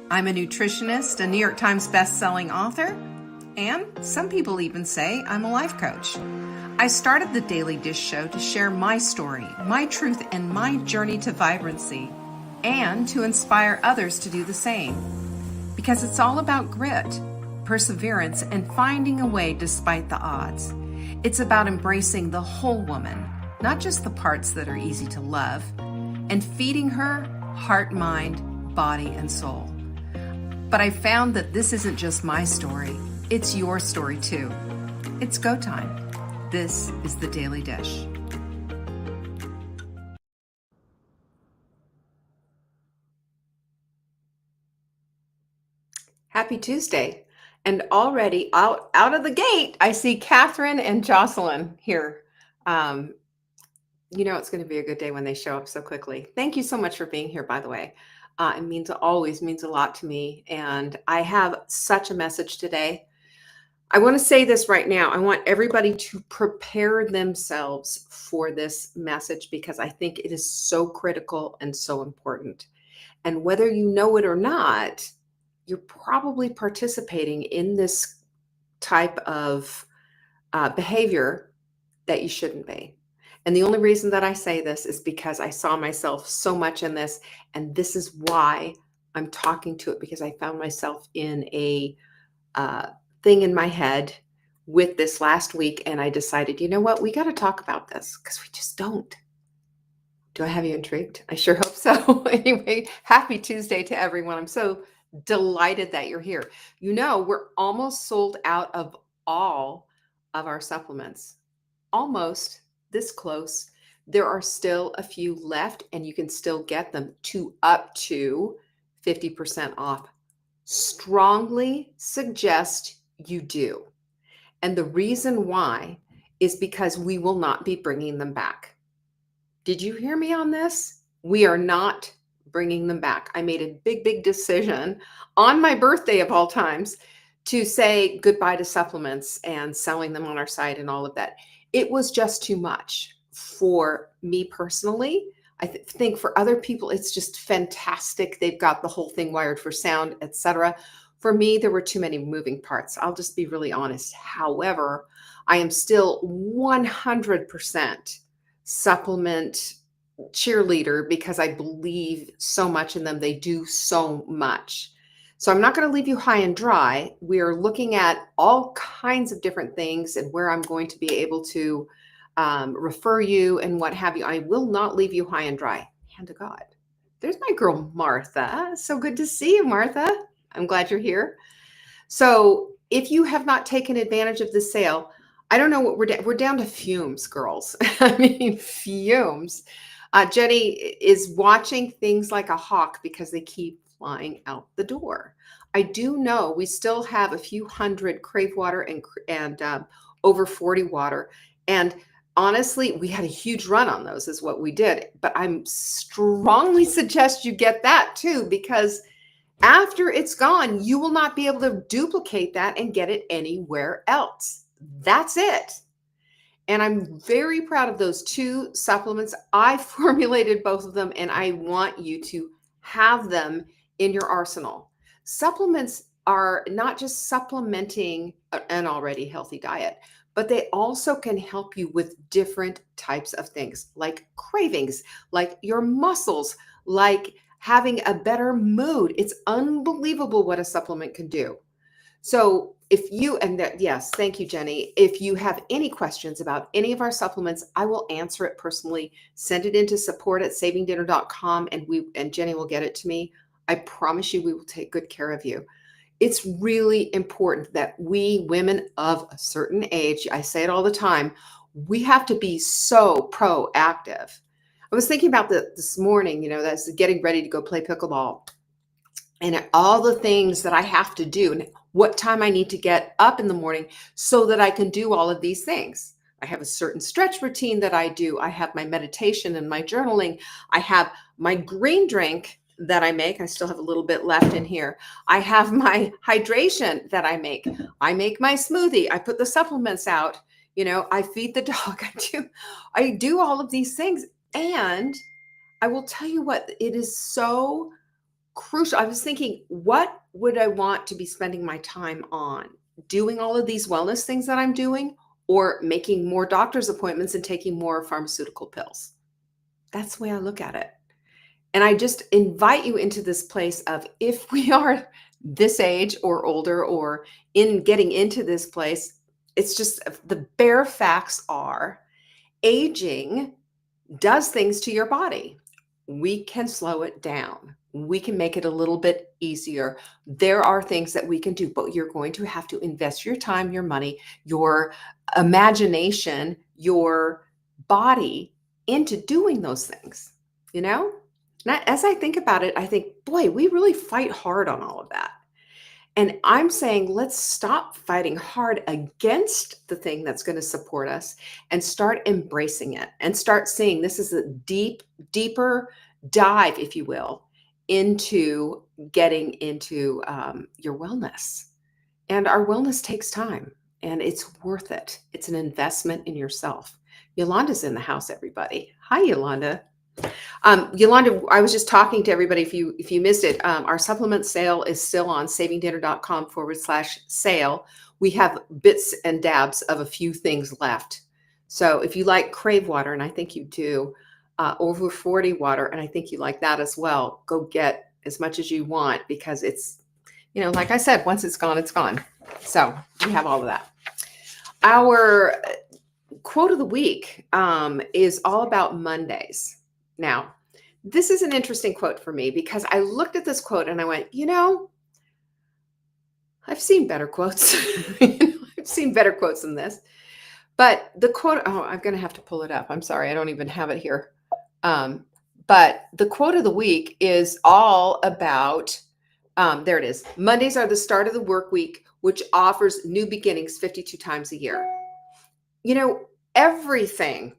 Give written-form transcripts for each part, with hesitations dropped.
I'm a nutritionist, a New York Times best-selling author, and some people even say I'm a life coach. I started the Daily Dish Show to share my story, my truth, and my journey to vibrancy, and to inspire others to do the same. Because it's all about grit, perseverance, and finding a way despite the odds. It's about embracing the whole woman, not just the parts that are easy to love, and feeding her heart, mind, body, and soul. But I found that this isn't just my story, it's your story too. It's go time. This is the Daily Dish. Happy Tuesday. And already out of the gate, I see Catherine and Jocelyn here. It's going to be a good day when they show up so quickly. Thank you so much for being here, by the way. It always means a lot to me. And I have such a message today. I want to say this right now. I want everybody to prepare themselves for this message because I think it is so critical and so important. And whether you know it or not, you're probably participating in this type of behavior that you shouldn't be. And the only reason that I say this is because I saw myself so much in this. And this is why I'm talking to it, because I found myself in a thing in my head with this last week. And I decided, you know what? We got to talk about this because we just don't. Do I have you intrigued? I sure hope so. Anyway, happy Tuesday to everyone. I'm so delighted that you're here. We're almost sold out of all of our supplements. Almost this close. There are still a few left and you can still get them to up to 50% off. Strongly suggest you do. And the reason why is because we will not be bringing them back. Did you hear me on this? We are not bringing them back. I made a big decision on my birthday of all times to say goodbye to supplements and selling them on our site and all of that. It was just too much for me personally. I think for other people, it's just fantastic. They've got the whole thing wired for sound, etc. For me, there were too many moving parts. I'll just be really honest. However, I am still 100% supplement cheerleader because I believe so much in them. They do so much. So I'm not going to leave you high and dry. We are looking at all kinds of different things and where I'm going to be able to refer you and what have you. I will not leave you high and dry. Hand to God. There's my girl, Martha. So good to see you, Martha. I'm glad you're here. So if you have not taken advantage of this sale, I don't know what we're down to fumes, girls. I mean, fumes. Jenny is watching things like a hawk because they keep flying out the door. I do know we still have a few hundred Crave water and over 40 water. And honestly, we had a huge run on those is what we did. But I'm strongly suggest you get that too, because after it's gone, you will not be able to duplicate that and get it anywhere else. That's it. And I'm very proud of those two supplements. I formulated both of them and I want you to have them in your arsenal. Supplements are not just supplementing an already healthy diet, but they also can help you with different types of things like cravings, like your muscles, like having a better mood. It's unbelievable what a supplement can do. So yes, thank you, Jenny. If you have any questions about any of our supplements, I will answer it personally. Send it into support@savingdinner.com and Jenny will get it to me. I promise you we will take good care of you. It's really important that we women of a certain age, I say it all the time, we have to be so proactive. I was thinking about this morning, that's getting ready to go play pickleball and all the things that I have to do and what time I need to get up in the morning so that I can do all of these things. I have a certain stretch routine that I do. I have my meditation and my journaling. I have my green drink that I make. I still have a little bit left in here. I have my hydration that I make. I make my smoothie. I put the supplements out. I feed the dog. I do all of these things. And I will tell you what, it is so crucial. I was thinking, what would I want to be spending my time on? Doing all of these wellness things that I'm doing, or making more doctor's appointments and taking more pharmaceutical pills? That's the way I look at it. And I just invite you into this place of, if we are this age or older or in getting into this place, it's just the bare facts are aging does things to your body. We can slow it down. We can make it a little bit easier. There are things that we can do, but you're going to have to invest your time, your money, your imagination, your body into doing those things, you know? As I think about it, I think, boy, we really fight hard on all of that. And I'm saying, let's stop fighting hard against the thing that's going to support us and start embracing it and start seeing this is a deeper dive, if you will, into getting into your wellness. And our wellness takes time and it's worth it. It's an investment in yourself. Yolanda's in the house, everybody. Hi, Yolanda. Yolanda, I was just talking to everybody. If you missed it, our supplement sale is still on savingdinner.com/sale. We have bits and dabs of a few things left. So if you like Crave water, and I think you do, over 40 water, and I think you like that as well, go get as much as you want, because it's, like I said, once it's gone, it's gone. So we have all of that. Our quote of the week is all about Mondays. Now, this is an interesting quote for me, because I looked at this quote and I went, I've seen better quotes. I've seen better quotes than this. But the quote, I'm going to have to pull it up. I'm sorry, I don't even have it here. But the quote of the week is all about, there it is. Mondays are the start of the work week, which offers new beginnings 52 times a year. Everything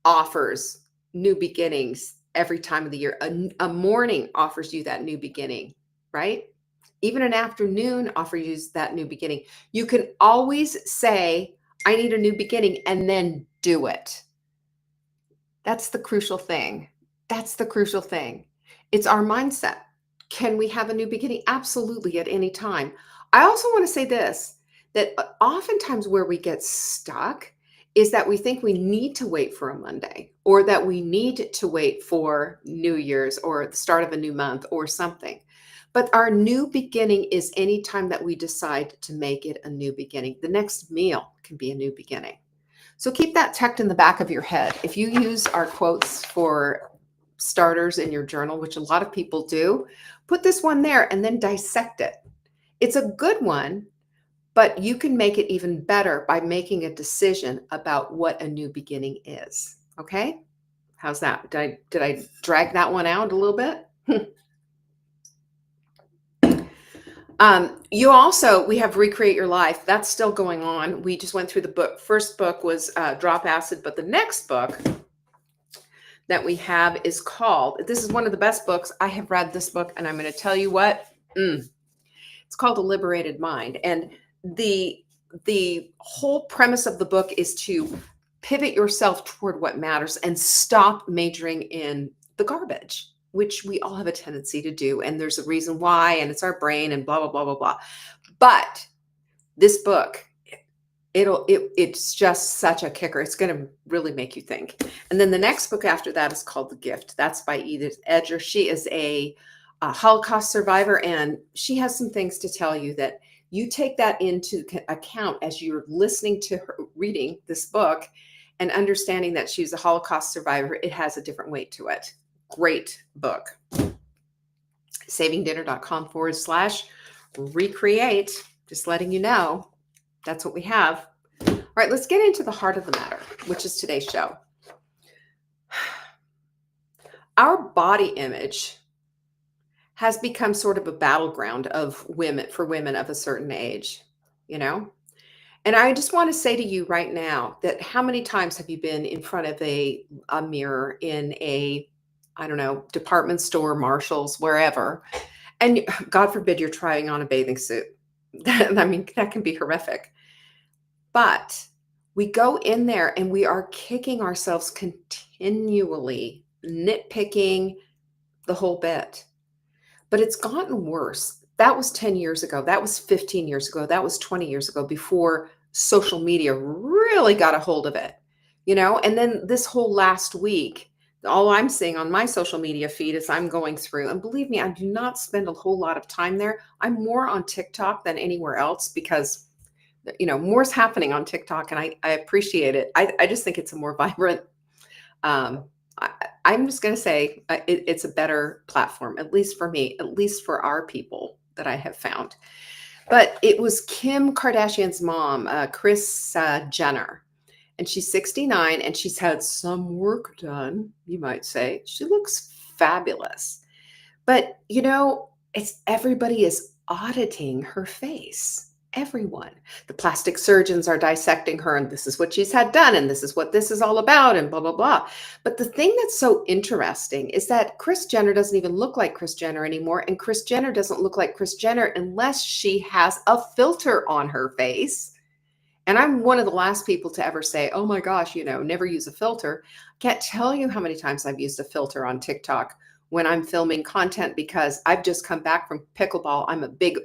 offers new beginnings every time of the year. A morning offers you that new beginning, right? Even an afternoon offers you that new beginning. You can always say, I need a new beginning, and then do it. That's the crucial thing. That's the crucial thing. It's our mindset. Can we have a new beginning? Absolutely, at any time. I also want to say this, that oftentimes where we get stuck is that we think we need to wait for a Monday, or that we need to wait for New Year's or the start of a new month or something. But our new beginning is any time that we decide to make it a new beginning. The next meal can be a new beginning. So keep that tucked in the back of your head. If you use our quotes for starters in your journal, which a lot of people do, put this one there and then dissect it. It's a good one, but you can make it even better by making a decision about what a new beginning is. Okay? How's that? Did I drag that one out a little bit? We have Recreate Your Life. That's still going on. We just went through the book. First book was Drop Acid, but the next book that we have is called, this is one of the best books. I have read this book, and I'm going to tell you what, it's called A Liberated Mind. And the whole premise of the book is to pivot yourself toward what matters and stop majoring in the garbage, which we all have a tendency to do. And there's a reason why, and it's our brain and blah, blah, blah, blah, blah. But this book, it's just such a kicker. It's going to really make you think. And then the next book after that is called The Gift. That's by Edith Edgar. She is a Holocaust survivor, and she has some things to tell you that you take that into account as you're listening to her reading this book and understanding that she's a Holocaust survivor. It has a different weight to it. Great book. savingdinner.com/recreate. Just letting you know, that's what we have. All right, let's get into the heart of the matter, which is today's show. Our body image has become sort of a battleground of women of a certain age, And I just want to say to you right now that how many times have you been in front of a mirror in a, I don't know, department store, Marshall's, wherever, and God forbid you're trying on a bathing suit. That can be horrific. But we go in there and we are kicking ourselves continually, nitpicking the whole bit. but it's gotten worse. That was 10 years ago. That was 15 years ago. That was 20 years ago before social media really got a hold of it, And then this whole last week, all I'm seeing on my social media feed is I'm going through, and believe me, I do not spend a whole lot of time there. I'm more on TikTok than anywhere else because more's happening on TikTok, and I appreciate it. I just think it's a more vibrant. Um, I, I'm just going to say it's a better platform, at least for me, at least for our people that I have found. But it was Kim Kardashian's mom, Kris Jenner, and she's 69, and she's had some work done, you might say. She looks fabulous. But, it's everybody is auditing her face. Everyone. The plastic surgeons are dissecting her, and this is what she's had done, and this is what this is all about, and blah, blah, blah. But the thing that's so interesting is that Kris Jenner doesn't even look like Kris Jenner anymore, and Kris Jenner doesn't look like Kris Jenner unless she has a filter on her face. And I'm one of the last people to ever say, oh my gosh, never use a filter. Can't tell you how many times I've used a filter on TikTok when I'm filming content because I've just come back from pickleball. I'm a big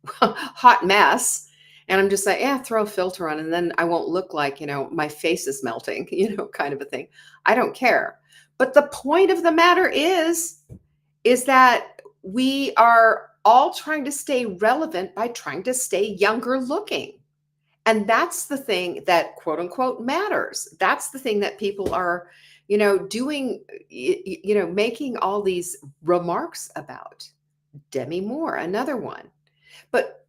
hot mess. And I'm just like, yeah, throw a filter on and then I won't look like, my face is melting, kind of a thing. I don't care. But the point of the matter is that we are all trying to stay relevant by trying to stay younger looking. And that's the thing that quote unquote matters. That's the thing that people are, doing, making all these remarks about. Demi Moore, another one. But,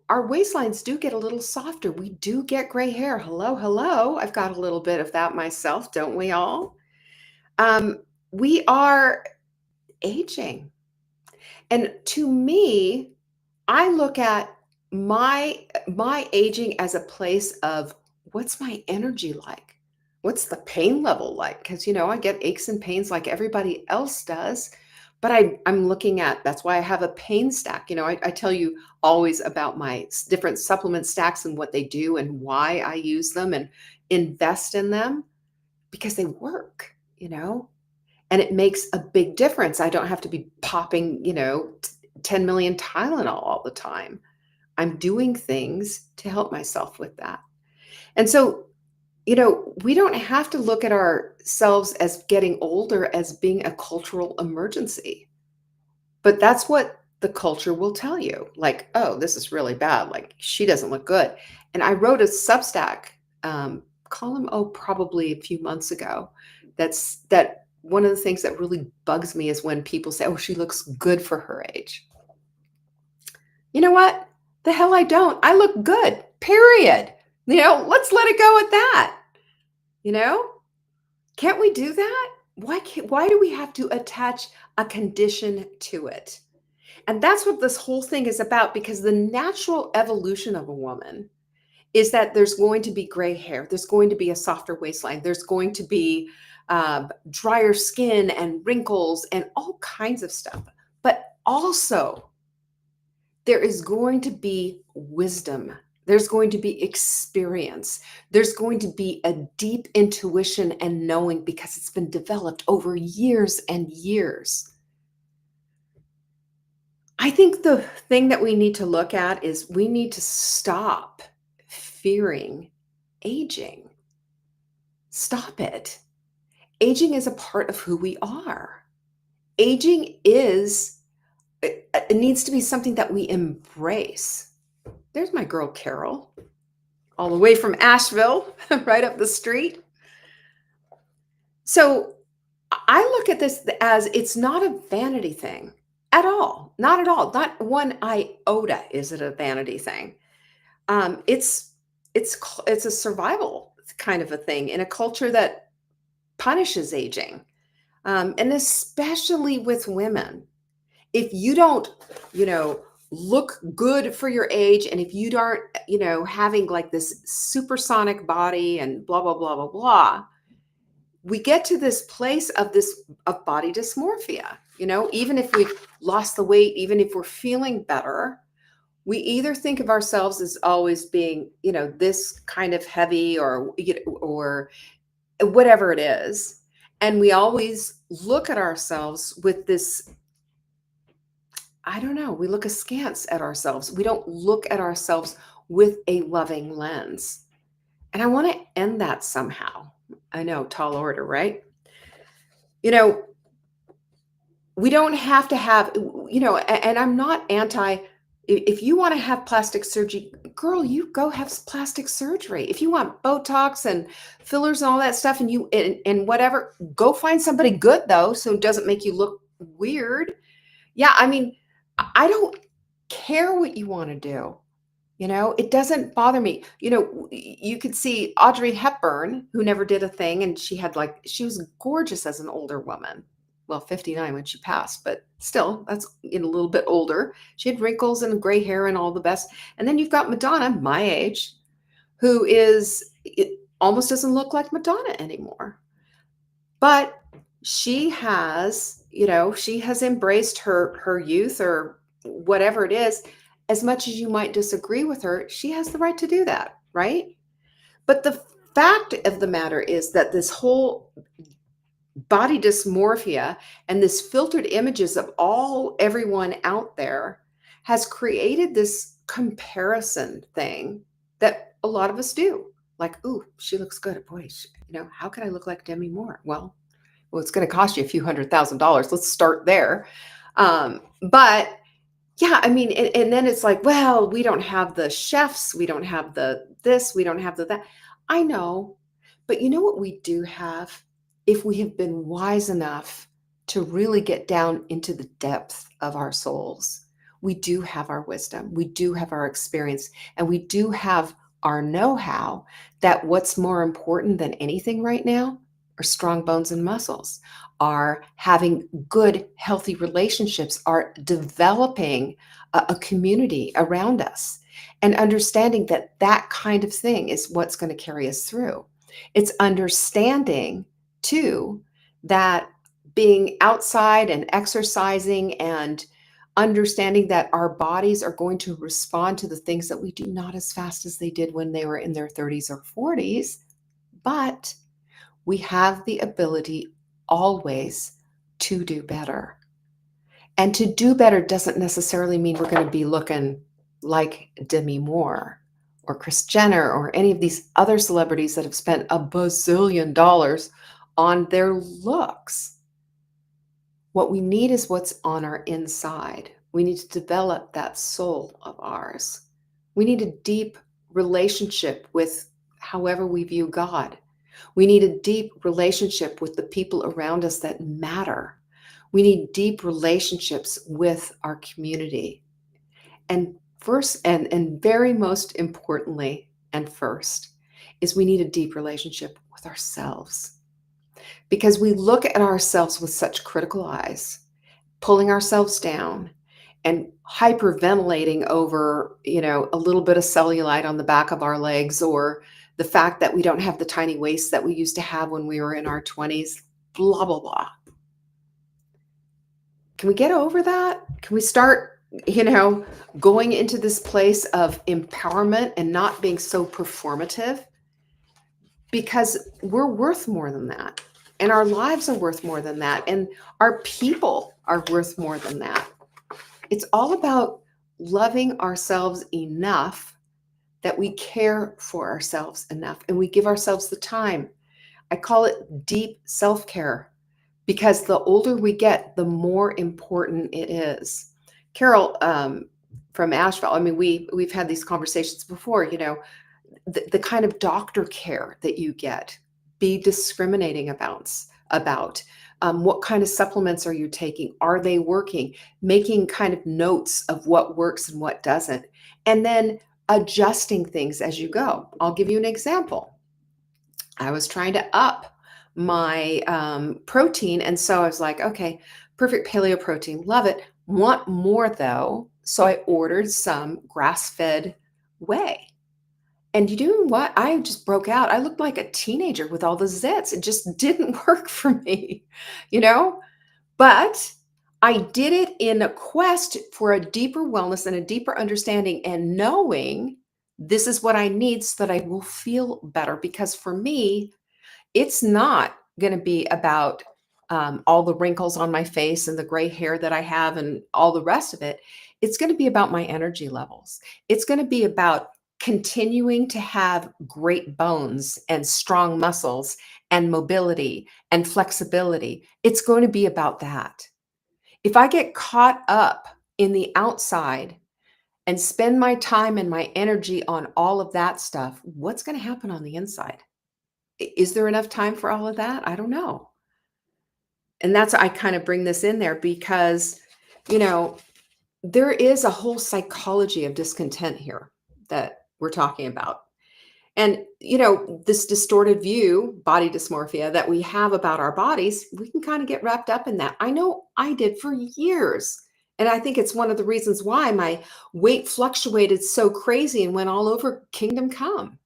our waistlines do get a little softer. We do get gray hair. Hello, hello. I've got a little bit of that myself, don't we all? We are aging. And to me, I look at my aging as a place of what's my energy like? What's the pain level like? Because I get aches and pains like everybody else does. But I'm looking at that's why I have a pain stack. I tell you always about my different supplement stacks and what they do and why I use them and invest in them because they work, and it makes a big difference. I don't have to be popping, 10 million Tylenol all the time. I'm doing things to help myself with that. And so, we don't have to look at ourselves as getting older as being a cultural emergency. But that's what the culture will tell you. Like, oh, this is really bad. Like, she doesn't look good. And I wrote a Substack column, probably a few months ago. That one of the things that really bugs me is when people say, oh, she looks good for her age. You know what? The hell I don't. I look good, period. Let's let it go at that. You know? Can't we do that? Why do we have to attach a condition to it? And that's what this whole thing is about because the natural evolution of a woman is that there's going to be gray hair, there's going to be a softer waistline, there's going to be drier skin and wrinkles and all kinds of stuff. But also, there is going to be wisdom. There's going to be experience. There's going to be a deep intuition and knowing because it's been developed over years and years. I think the thing that we need to look at is we need to stop fearing aging. Stop it. Aging is a part of who we are. Aging it needs to be something that we embrace. There's my girl, Carol, all the way from Asheville, right up the street. So I look at this as it's not a vanity thing at all. Not at all. Not one iota is it a vanity thing. It's it's a survival kind of a thing in a culture that punishes aging, and especially with women. If you don't, look good for your age, and if you aren't, having like this supersonic body and blah blah blah blah blah, we get to this place of body dysmorphia. Even if we've lost the weight, even if we're feeling better, we either think of ourselves as always being, this kind of heavy or whatever it is, and we always look at ourselves with this I don't know, we look askance at ourselves. We don't look at ourselves with a loving lens. And I want to end that somehow. I know, tall order, right? You know, we don't have to have, and I'm not anti, if you want to have plastic surgery, girl, you go have plastic surgery. If you want Botox and fillers and all that stuff, and and whatever, go find somebody good though, so it doesn't make you look weird. Yeah, I mean, I don't care what you want to do. It doesn't bother me. You could see Audrey Hepburn, who never did a thing, and she was gorgeous as an older woman. Well, 59 when she passed, but still, that's a little bit older. She had wrinkles and gray hair and all the best. And then you've got Madonna, my age, who almost doesn't look like Madonna anymore. But she has embraced her youth, or whatever it is. As much as you might disagree with her, she has the right to do that, right? But the fact of the matter is that this whole body dysmorphia and this filtered images of everyone out there has created this comparison thing that a lot of us do. Like, ooh, she looks good. Boy, how can I look like Demi Moore? Well, it's going to cost you a few $100,000. Let's start there. But yeah, I mean, and then it's like, well, we don't have the chefs, we don't have the this, we don't have the that. I know, but you know what we do have? If we have been wise enough to really get down into the depth of our souls, we do have our wisdom, we do have our experience, and we do have our know-how that what's more important than anything right now are strong bones and muscles, are having good, healthy relationships, are developing a community around us, and understanding that that kind of thing is what's going to carry us through. It's understanding, too, that being outside and exercising and understanding that our bodies are going to respond to the things that we do not as fast as they did when they were in their 30s or 40s, but we have the ability always to do better. And to do better doesn't necessarily mean we're going to be looking like Demi Moore or Kris Jenner or any of these other celebrities that have spent a bazillion dollars on their looks. What we need is what's on our inside. We need to develop that soul of ours. We need a deep relationship with however we view God. We need a deep relationship with the people around us that matter. We need deep relationships with our community. And first, and very most importantly, and first, is we need a deep relationship with ourselves. Because we look at ourselves with such critical eyes, pulling ourselves down and hyperventilating over, a little bit of cellulite on the back of our legs, or the fact that we don't have the tiny waist that we used to have when we were in our 20s, blah, blah, blah. Can we get over that? Can we start, going into this place of empowerment and not being so performative? Because we're worth more than that. And our lives are worth more than that. And our people are worth more than that. It's all about loving ourselves enough that we care for ourselves enough and we give ourselves the time. I call it deep self-care, because the older we get, the more important it is. Carol, from Asheville, I mean, we've had these conversations before, the kind of doctor care that you get, be discriminating about what kind of supplements are you taking? Are they working? Making kind of notes of what works and what doesn't, and then adjusting things as you go. I'll give you an example. I was trying to up my protein, and so I was like, okay, perfect paleo protein, love it. Want more though, so I ordered some grass-fed whey. And you know what? I just broke out. I looked like a teenager with all the zits. It just didn't work for me, you know? But I did it in a quest for a deeper wellness and a deeper understanding, and knowing this is what I need so that I will feel better. Because for me, it's not going to be about all the wrinkles on my face and the gray hair that I have and all the rest of it. It's going to be about my energy levels. It's going to be about continuing to have great bones and strong muscles and mobility and flexibility. It's going to be about that. If I get caught up in the outside and spend my time and my energy on all of that stuff, what's going to happen on the inside? Is there enough time for all of that? I don't know. And that's I kind of bring this in there because, you know, there is a whole psychology of discontent here that we're talking about. And, this distorted view, body dysmorphia that we have about our bodies, we can kind of get wrapped up in that. I know I did for years. And I think it's one of the reasons why my weight fluctuated so crazy and went all over Kingdom Come.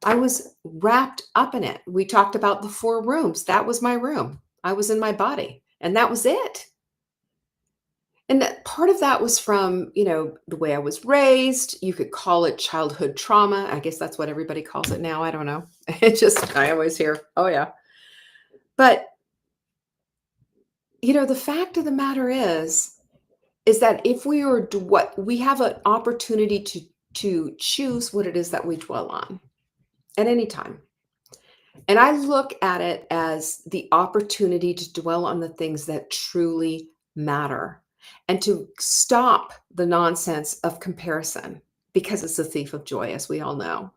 I was wrapped up in it. We talked about the 4 rooms. That was my room. I was in my body, and that was it. And that part of that was from, the way I was raised. You could call it childhood trauma. I guess that's what everybody calls it now. I don't know. It just, I always hear, oh, yeah. But, the fact of the matter is that if we are what we have an opportunity to choose what it is that we dwell on at any time. And I look at it as the opportunity to dwell on the things that truly matter and to stop the nonsense of comparison because it's a thief of joy, as we all know,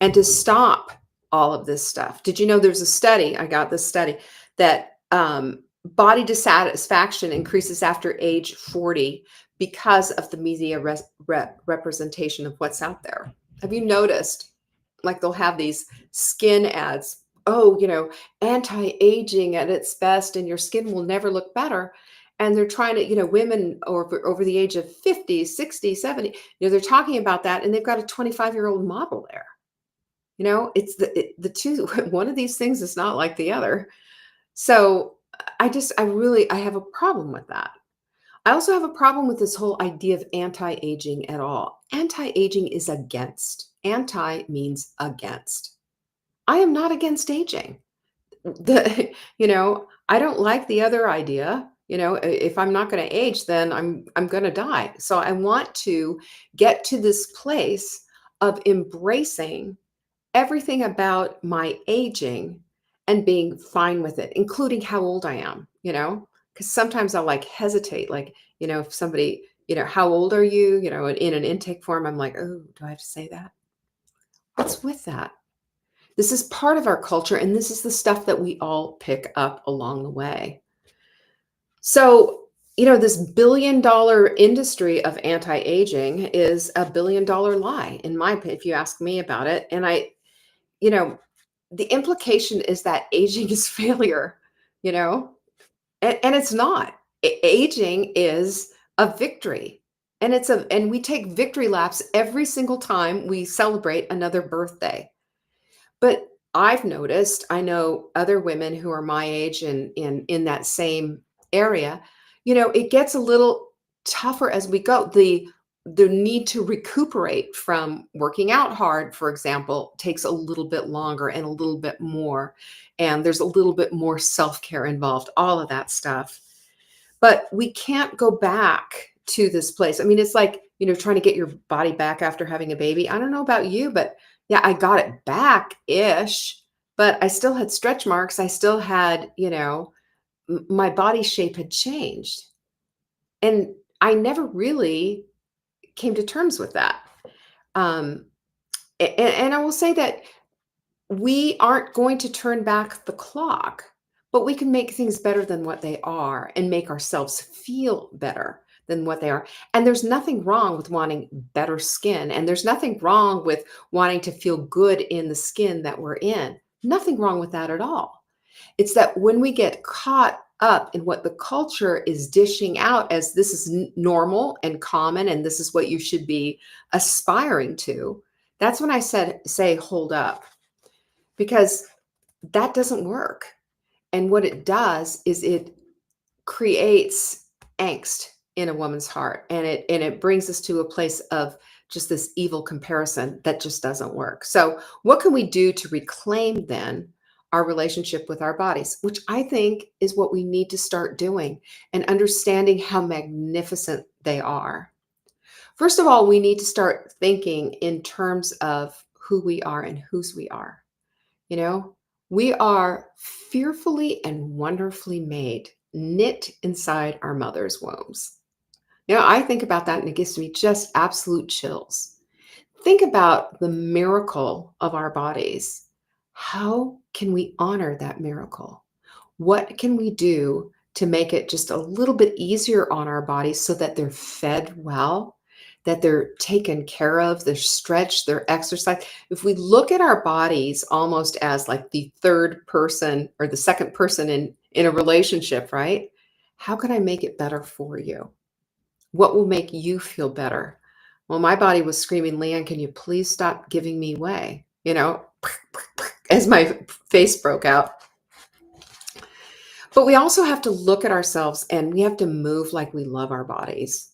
and to stop all of this stuff. Did you know there's a study? I got this study that body dissatisfaction increases after age 40 because of the media representation of what's out there. Have you noticed? Like they'll have these skin ads. Oh, anti-aging at its best, and your skin will never look better. And they're trying to, women over the age of 50, 60, 70, they're talking about that, and they've got a 25-year-old model there. It's the two, one of these things is not like the other. So I have a problem with that. I also have a problem with this whole idea of anti-aging at all. Anti-aging is against. Anti means against. I am not against aging. I don't like the other idea. If I'm not going to age, then I'm going to die. So I want to get to this place of embracing everything about my aging and being fine with it, including how old I am, because sometimes I'll hesitate, if somebody, how old are you, in an intake form, I'm like, oh, do I have to say that? What's with that? This is part of our culture, and this is the stuff that we all pick up along the way. So, this billion-dollar industry of anti-aging is a billion-dollar lie, in my opinion, if you ask me about it. And the implication is that aging is failure, and it's not. Aging is a victory. And we take victory laps every single time we celebrate another birthday. But I've noticed, I know other women who are my age and in that same area, it gets a little tougher as we go. The need to recuperate from working out hard, for example, takes a little bit longer and a little bit more. And there's a little bit more self-care involved, all of that stuff. But we can't go back to this place. I mean, it's like, trying to get your body back after having a baby. I don't know about you, but yeah, I got it back-ish, but I still had stretch marks. I still had, my body shape had changed. And I never really came to terms with that. And I will say that we aren't going to turn back the clock, but we can make things better than what they are and make ourselves feel better than what they are. And there's nothing wrong with wanting better skin. And there's nothing wrong with wanting to feel good in the skin that we're in. Nothing wrong with that at all. It's that when we get caught up in what the culture is dishing out as this is normal and common, and this is what you should be aspiring to, that's when I say, hold up, because that doesn't work. And what it does is it creates angst in a woman's heart, and it brings us to a place of just this evil comparison that just doesn't work. So what can we do to reclaim then our relationship with our bodies, which I think is what we need to start doing and understanding how magnificent they are. First of all, we need to start thinking in terms of who we are and whose we are. You know, we are fearfully and wonderfully made, knit inside our mother's wombs. I think about that and it gives me just absolute chills. Think about the miracle of our bodies. How can we honor that miracle? What can we do to make it just a little bit easier on our bodies so that they're fed well, that they're taken care of, they're stretched, they're exercised? If we look at our bodies almost as like the third person or the second person in a relationship, right? How can I make it better for you? What will make you feel better? Well, my body was screaming, Leanne, can you please stop giving me way? As my face broke out. But we also have to look at ourselves and we have to move like we love our bodies.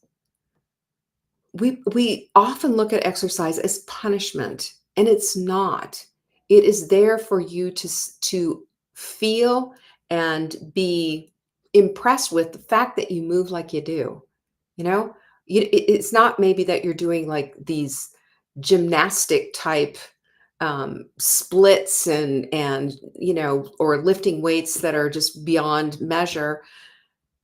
We often look at exercise as punishment, and it's not. It is there for you to feel and be impressed with the fact that you move like you do. You know, it's not maybe that you're doing like these gymnastic type splits and or lifting weights that are just beyond measure.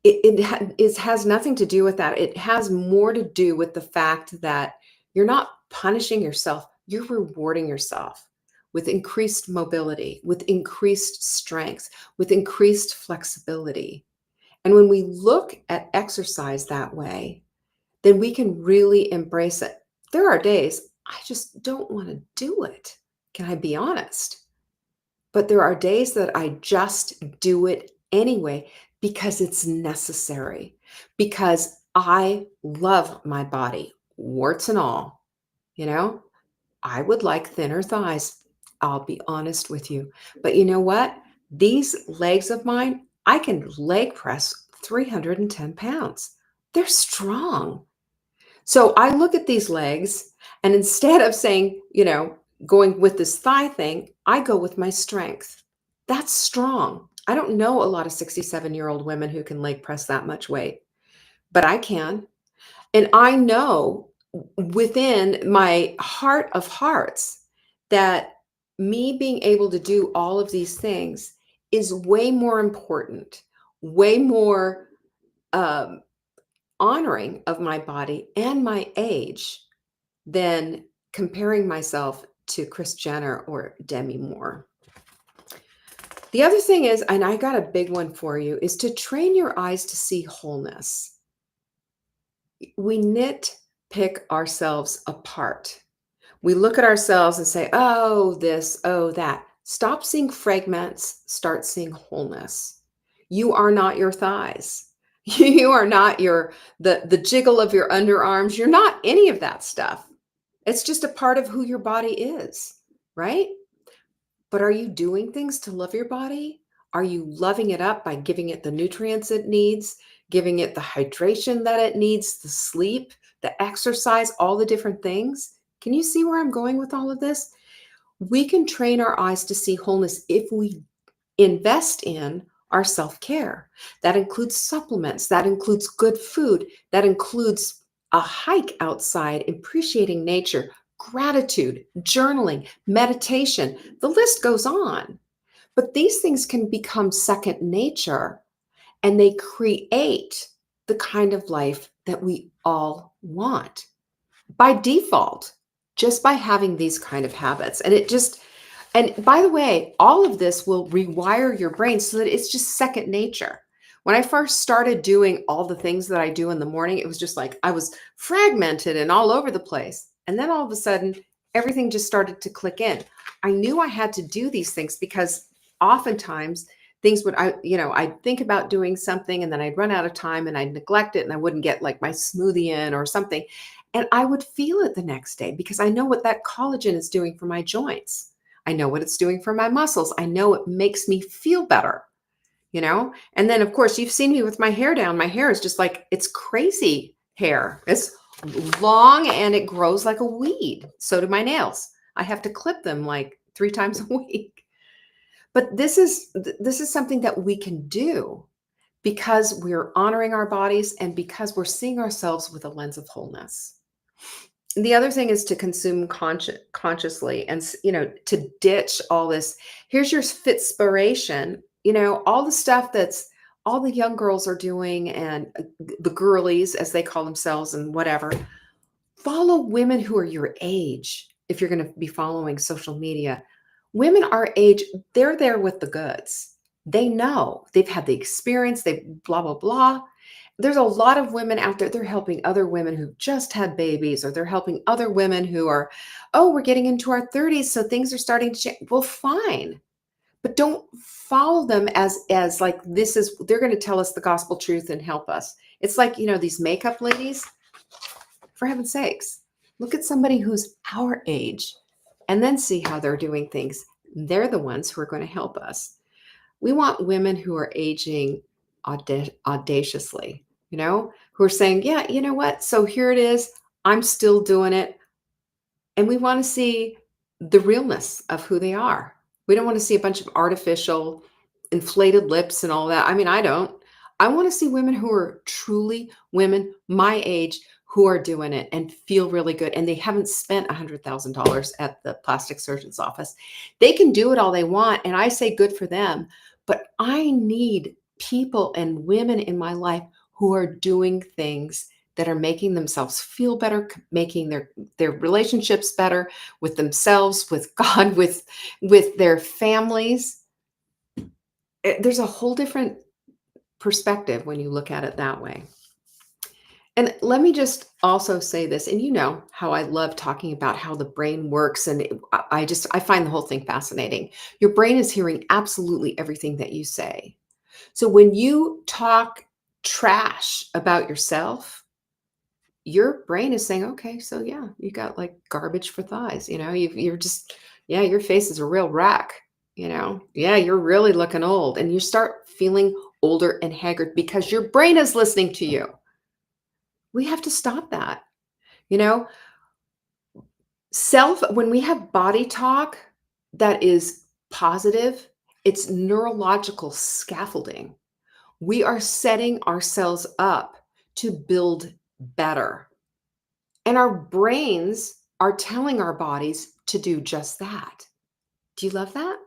It has nothing to do with that. It has more to do with the fact that you're not punishing yourself, you're rewarding yourself with increased mobility, with increased strength, with increased flexibility. And when we look at exercise that way, then we can really embrace it. There are days I just don't want to do it. Can I be honest? But there are days that I just do it anyway because it's necessary, because I love my body, warts and all. You know, I would like thinner thighs. I'll be honest with you. But you know what? These legs of mine, I can leg press 310 pounds. They're strong. So I look at these legs, and instead of saying, going with this thigh thing, I go with my strength. That's strong. I don't know a lot of 67-year-old women who can leg press that much weight, but I can. And I know within my heart of hearts that me being able to do all of these things is way more important, way more um, honoring of my body and my age than comparing myself to Kris Jenner or Demi Moore. The other thing is, and I got a big one for you, is to train your eyes to see wholeness. We nitpick ourselves apart. We look at ourselves and say, oh, this, oh, that. Stop seeing fragments, start seeing wholeness. You are not your thighs. You are not the jiggle of your underarms. You're not any of that stuff. It's just a part of who your body is, right? But are you doing things to love your body? Are you loving it up by giving it the nutrients it needs, giving it the hydration that it needs, the sleep, the exercise, all the different things? Can you see where I'm going with all of this? We can train our eyes to see wholeness if we invest in our self-care. That includes supplements, that includes good food, that includes a hike outside, appreciating nature, gratitude, journaling, meditation. The list goes on. But these things can become second nature, and they create the kind of life that we all want by default, just by having these kind of habits. And by the way, all of this will rewire your brain so that it's just second nature. When I first started doing all the things that I do in the morning, it was just like I was fragmented and all over the place. And then all of a sudden, everything just started to click in. I knew I had to do these things because oftentimes things I'd think about doing something and then I'd run out of time and I'd neglect it and I wouldn't get like my smoothie in or something. And I would feel it the next day because I know what that collagen is doing for my joints. I know what it's doing for my muscles. I know it makes me feel better, And then, of course, you've seen me with my hair down. My hair is just like, it's crazy hair. It's long and it grows like a weed. So do my nails. I have to clip them like 3 times a week. But this is something that we can do because we're honoring our bodies and because we're seeing ourselves with a lens of wholeness. The other thing is to consume consciously and to ditch all this. Here's your fitspiration, all the stuff that's all the young girls are doing, and the girlies as they call themselves and whatever. Follow women who are your age. If you're going to be following social media, women our age, they're there with the goods. They know, they've had the experience, they blah blah blah. There's a lot of women out there, they're helping other women who just had babies, or they're helping other women who are, oh, we're getting into our 30s, so things are starting to change. Well, fine, but don't follow them as like this is they're going to tell us the gospel truth and help us. It's like, these makeup ladies, for heaven's sakes, look at somebody who's our age and then see how they're doing things. They're the ones who are going to help us. We want women who are aging audaciously, who are saying, yeah, you know what? So here it is. I'm still doing it. And we want to see the realness of who they are. We don't want to see a bunch of artificial, inflated lips and all that. I mean, I don't. I want to see women who are truly women my age who are doing it and feel really good. And they haven't spent $100,000 at the plastic surgeon's office. They can do it all they want. And I say good for them. But I need people and women in my life who are doing things that are making themselves feel better, making their relationships better with themselves, with God, with their families. There's a whole different perspective when you look at it that way. And let me just also say this, and you know how I love talking about how the brain works, and I find the whole thing fascinating. Your brain is hearing absolutely everything that you say. So when you talk trash about yourself, your brain is saying, okay, so yeah, you got like garbage for thighs. You're just, yeah, your face is a real wreck. Yeah, you're really looking old. And you start feeling older and haggard because your brain is listening to you. We have to stop that. You know, when we have body talk that is positive, it's neurological scaffolding. We are setting ourselves up to build better. And our brains are telling our bodies to do just that. Do you love that?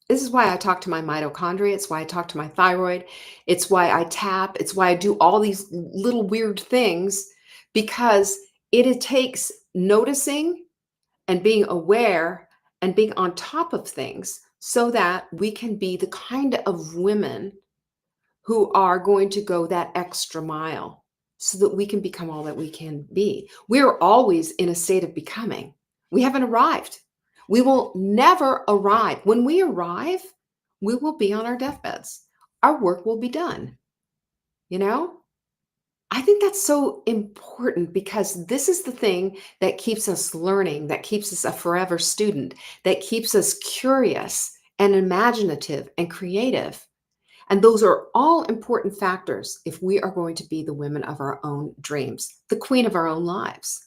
This is why I talk to my mitochondria. It's why I talk to my thyroid. It's why I tap. It's why I do all these little weird things, because it takes noticing and being aware and being on top of things so that we can be the kind of women who are going to go that extra mile so that we can become all that we can be. We are always in a state of becoming. We haven't arrived. We will never arrive. When we arrive, we will be on our deathbeds. Our work will be done. You know? I think that's so important because this is the thing that keeps us learning, that keeps us a forever student, that keeps us curious and imaginative and creative. And those are all important factors if we are going to be the women of our own dreams, the queen of our own lives.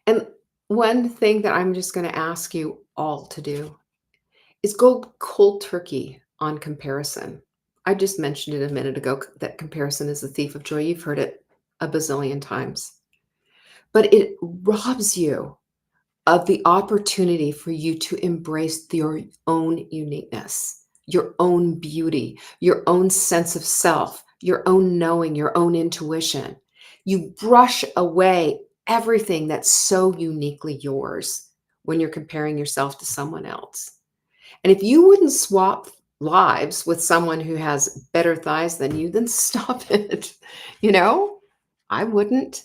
And one thing that I'm just going to ask you all to do is go cold turkey on comparison. I just mentioned it a minute ago that comparison is the thief of joy. You've heard it a bazillion times. But it robs you of the opportunity for you to embrace your own uniqueness, your own beauty, your own sense of self, your own knowing, your own intuition. You brush away everything that's so uniquely yours when you're comparing yourself to someone else. And if you wouldn't swap lives with someone who has better thighs than you, then stop it. You know, I wouldn't.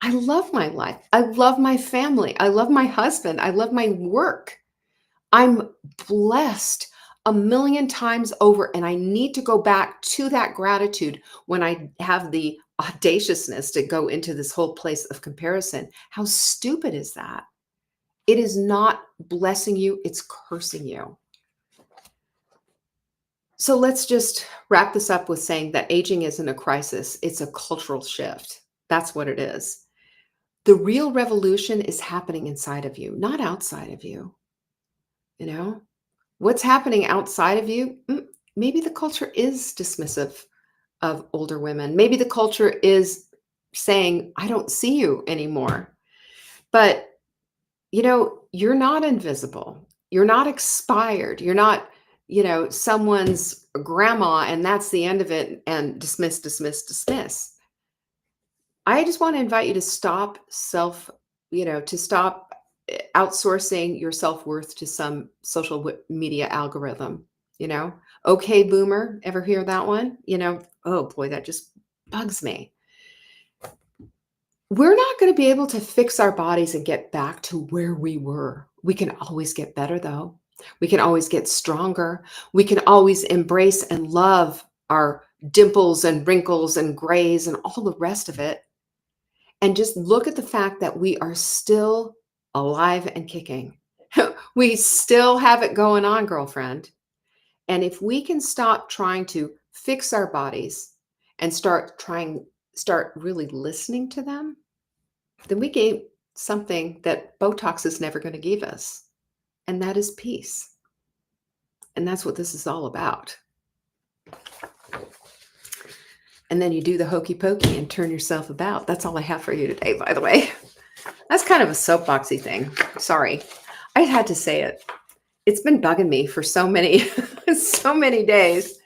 I love my life. I love my family. I love my husband. I love my work. I'm blessed a million times over. And I need to go back to that gratitude when I have the audaciousness to go into this whole place of comparison. How stupid is that? It is not blessing you, it's cursing you. So let's just wrap this up with saying that aging isn't a crisis, it's a cultural shift. That's what it is. The real revolution is happening inside of you, not outside of you. You know, What's happening outside of you? Maybe the culture is dismissive of older women. Maybe the culture is saying, I don't see you anymore. But, you're not invisible. You're not expired. You're not, someone's grandma and that's the end of it and dismiss, dismiss, dismiss. I just want to invite you to stop to stop outsourcing your self-worth to some social media algorithm, you know? Okay, boomer, ever hear that one? Oh boy, that just bugs me. We're not going to be able to fix our bodies and get back to where we were. We can always get better though. We can always get stronger. We can always embrace and love our dimples and wrinkles and grays and all the rest of it. And just look at the fact that we are still alive and kicking. We still have it going on, girlfriend. And if we can stop trying to fix our bodies and start really listening to them, then we gain something that Botox is never going to give us. And that is peace. And that's what this is all about. And then you do the hokey pokey and turn yourself about. That's all I have for you today, by the way. That's kind of a soapboxy thing. Sorry. I had to say it. It's been bugging me for so many, so many days.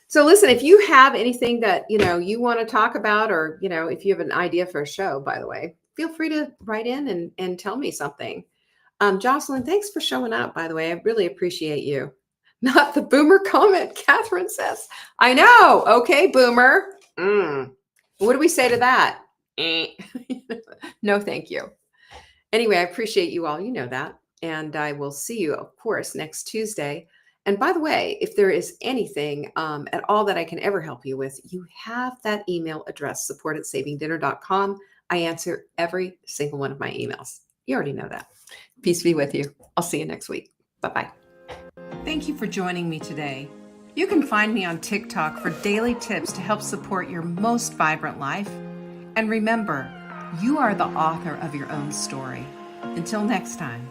So listen, if you have anything that, you want to talk about, or, if you have an idea for a show, by the way, feel free to write in and tell me something. Jocelyn, thanks for showing up, by the way. I really appreciate you. Not the boomer comment, Catherine says. I know. Okay, boomer. What do we say to that? No, thank you. Anyway, I appreciate you all. You know that. And I will see you, of course, next Tuesday. And by the way, if there is anything at all that I can ever help you with, you have that email address, support@savingdinner.com. I answer every single one of my emails. You already know that. Peace be with you. I'll see you next week. Bye-bye. Thank you for joining me today. You can find me on TikTok for daily tips to help support your most vibrant life. And remember, you are the author of your own story. Until next time.